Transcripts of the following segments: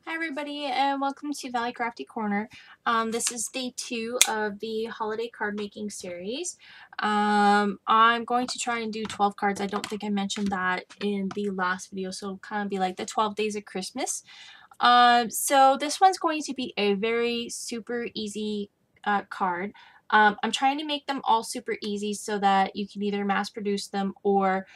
Hi everybody and welcome to Valley Crafty Corner. This is day 2 of the holiday card making series. I'm going to try and do 12 cards. I don't think I mentioned that in the last video, so it'll kind of be like the 12 days of Christmas. So this one's going to be a very super easy card. I'm trying to make them all super easy so that you can either mass produce them or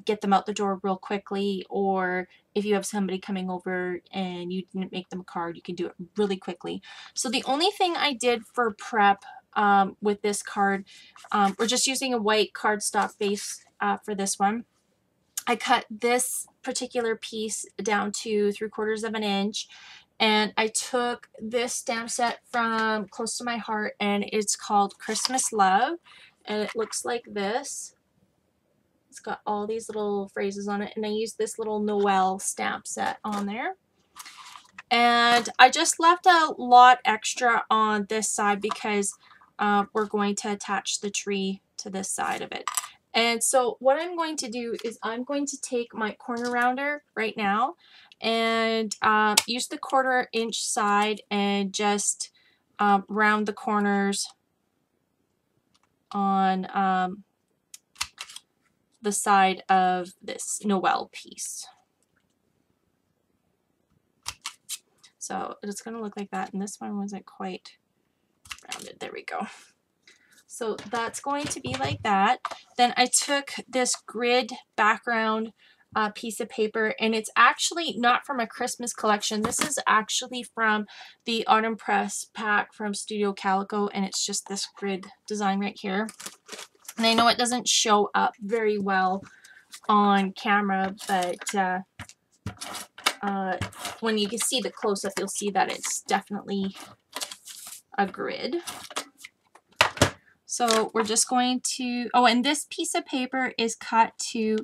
get them out the door real quickly, or if you have somebody coming over and you didn't make them a card, you can do it really quickly. So the only thing I did for prep with this card, we're just using a white cardstock base for this one. I cut this particular piece down to 3/4 of an inch, and I took this stamp set from Close to My Heart, and it's called Christmas Love, and it looks like this. It's got all these little phrases on it, and I used this little Noel stamp set on there. And I just left a lot extra on this side because we're going to attach the tree to this side of it. And so what I'm going to do is I'm going to take my corner rounder right now and use the 1/4 inch side and just round the corners on the side of this Noel piece. So it's going to look like that, and this one wasn't quite rounded. There we go. So that's going to be like that. Then I took this grid background piece of paper, and it's actually not from a Christmas collection. This is actually from the Autumn Press pack from Studio Calico, and it's just this grid design right here. And I know it doesn't show up very well on camera, but when you can see the close-up, you'll see that it's definitely a grid. So we're just going to, oh, and this piece of paper is cut to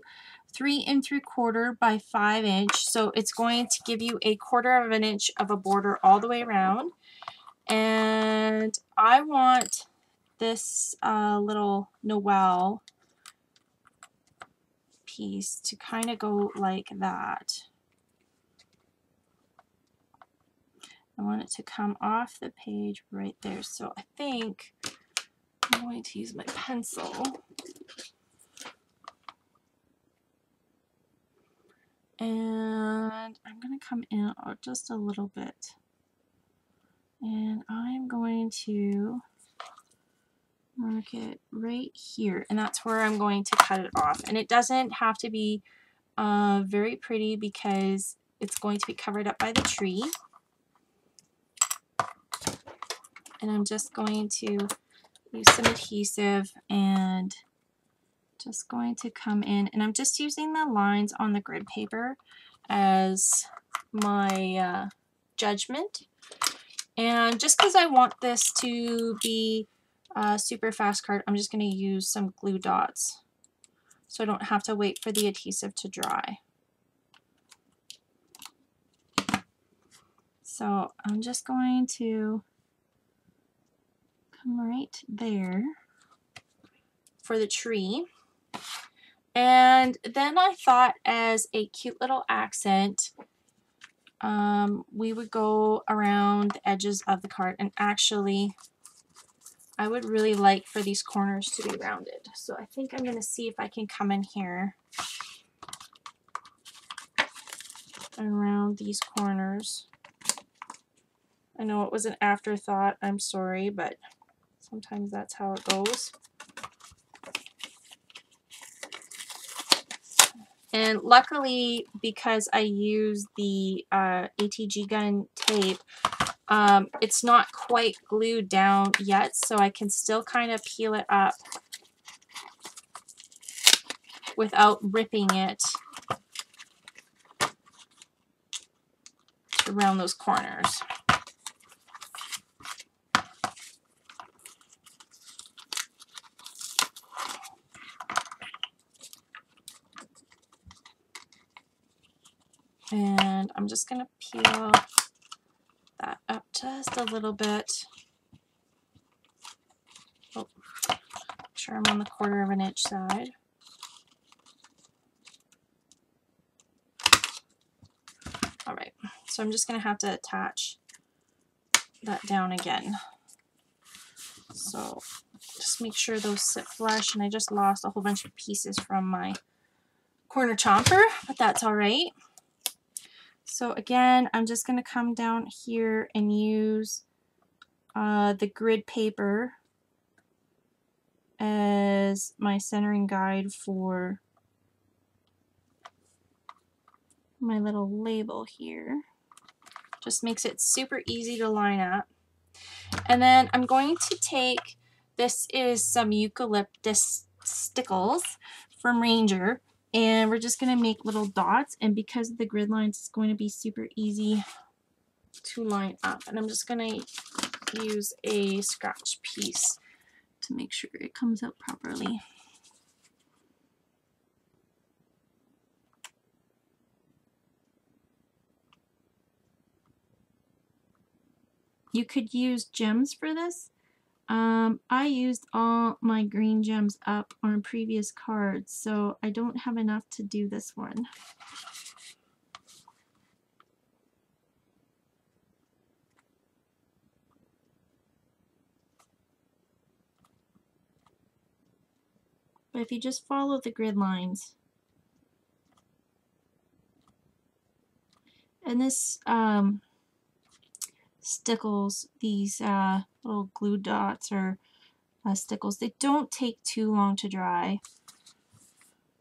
3 3/4 by 5 inch. So it's going to give you a 1/4 of an inch of a border all the way around. And I want this little Noel piece to kind of go like that. I want it to come off the page right there. So I think I'm going to use my pencil. And I'm going to come in just a little bit. And I'm going to mark it right here. And that's where I'm going to cut it off. And it doesn't have to be very pretty because it's going to be covered up by the tree. And I'm just going to use some adhesive and just going to come in, and I'm just using the lines on the grid paper as my judgment. And just because I want this to be a super fast card, I'm just going to use some glue dots so I don't have to wait for the adhesive to dry. So I'm just going to come right there for the tree. And then I thought, as a cute little accent, we would go around the edges of the card, and actually I would really like for these corners to be rounded. So I think I'm going to see if I can come in here and round these corners. I know it was an afterthought, I'm sorry, but sometimes that's how it goes. And luckily, because I use the ATG gun tape, it's not quite glued down yet, so I can still kind of peel it up without ripping it around those corners. And I'm just going to peel that up just a little bit. Oh, make sure I'm on the 1/4 of an inch side. Alright, So I'm just going to have to attach that down again. So just make sure those sit flush, and I just lost a whole bunch of pieces from my corner chomper, but that's all right. So again, I'm just going to come down here and use the grid paper as my centering guide for my little label here. Just makes it super easy to line up. And then I'm going to take, this is some eucalyptus stickles from Ranger, and we're just going to make little dots, and because of the grid lines, it's going to be super easy to line up. And I'm just going to use a scratch piece to make sure it comes out properly. You could use gems for this. I used all my green gems up on previous cards, so I don't have enough to do this one. But if you just follow the grid lines, and this stickles, these little glue dots or stickles, they don't take too long to dry.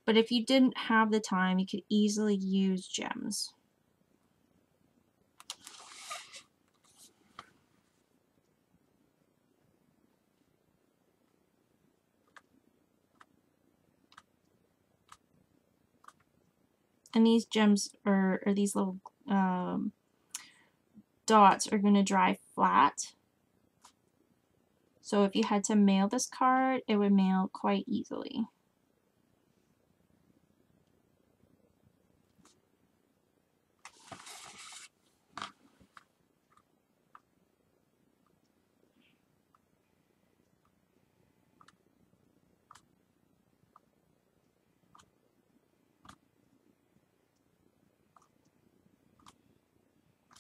But if you didn't have the time, you could easily use gems. And these gems or these little dots are going to dry flat. So if you had to mail this card, it would mail quite easily.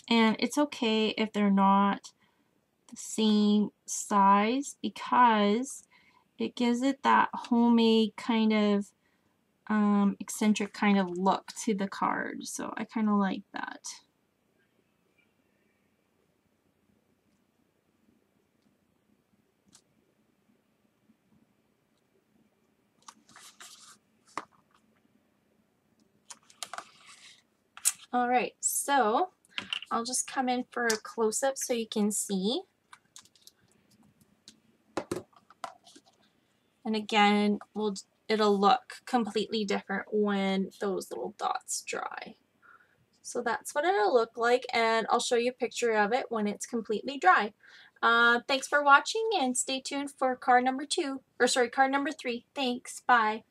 And it's okay if they're not the same size, because it gives it that homemade kind of eccentric kind of look to the card. So I kind of like that. Alright, so I'll just come in for a close-up so you can see. And again, it'll look completely different when those little dots dry. So that's what it'll look like, and I'll show you a picture of it when it's completely dry. Thanks for watching, and stay tuned for card number 3. Thanks, bye.